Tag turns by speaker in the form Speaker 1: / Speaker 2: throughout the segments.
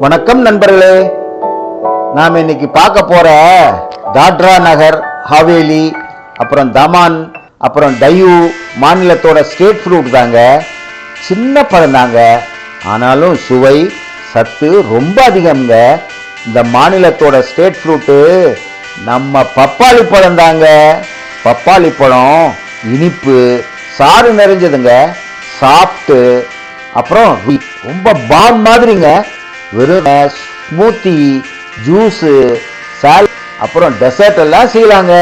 Speaker 1: வணக்கம் நண்பர்களே. நாம் இன்னைக்கு பார்க்க போற தாத்ரா நகர் ஹவேலி, அப்புறம் தமான், அப்புறம் டையூ மாநிலத்தோட ஸ்டேட் ஃப்ரூட் தாங்க. சின்ன பழம் தாங்க, ஆனாலும் சுவை சத்து ரொம்ப அதிகம்ங்க. இந்த மாநிலத்தோட ஸ்டேட் ஃப்ரூட்டு நம்ம பப்பாளி பழம் தாங்க. பப்பாளி பழம் இனிப்பு சாறு நிறைஞ்சதுங்க, சாப்பிட்டு அப்புறம் ரொம்ப பாம் மாதிரிங்க. வெறும் ஸ்மூத்தி, ஜூஸு, சால், அப்புறம் டெசர்ட் எல்லாம் செய்யலாங்க.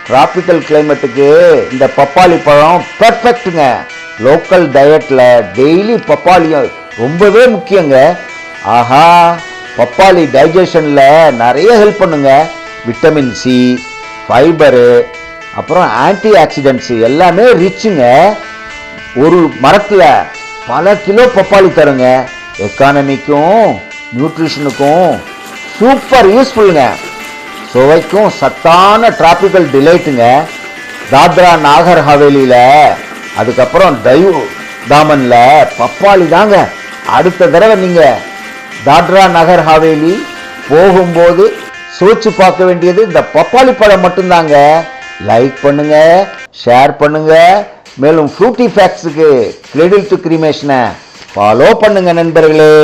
Speaker 1: டிராபிக்கல் கிளைமேட்டுக்கு இந்த பப்பாளி பழம் பெர்ஃபெக்ட்டுங்க. லோக்கல் டயட்ல டெய்லி பப்பாளியும் ரொம்பவே முக்கியங்க. ஆஹா, பப்பாளி டைஜஷன்ல நிறைய ஹெல்ப் பண்ணுங்க. விட்டமின் சி, ஃபைபரு, அப்புறம் ஆன்டி ஆக்சிடென்ட்ஸ் எல்லாமே ரிச்சுங்க. ஒரு மரத்துல பல கிலோ பப்பாளி தருங்க. எக்கானமிக்கும் நியூட்ரிஷனுக்கும் சூப்பர் யூஸ்ஃபுல்லுங்க. சுவைக்கும் சத்தான டிராபிக்கல் டிலைட்டுங்க. தாத்ரா நாகர் ஹவேலியில, அதுக்கப்புறம் டையூ தாமன்ல பப்பாளி தாங்க. அடுத்த தடவை நீங்க தாத்ரா நகர் ஹவேலி போகும்போது சோச்சு பார்க்க வேண்டியது இந்த பப்பாளி பழம் மட்டும்தாங்க. லைக் பண்ணுங்க, ஷேர் பண்ணுங்க. மேலும் ஃப்ரூட்டி ஃபேக்ட்ஸுக்கு கிரெடிட் டு கிரீமேஷனை ஃபாலோ பண்ணுங்க நண்பர்களே.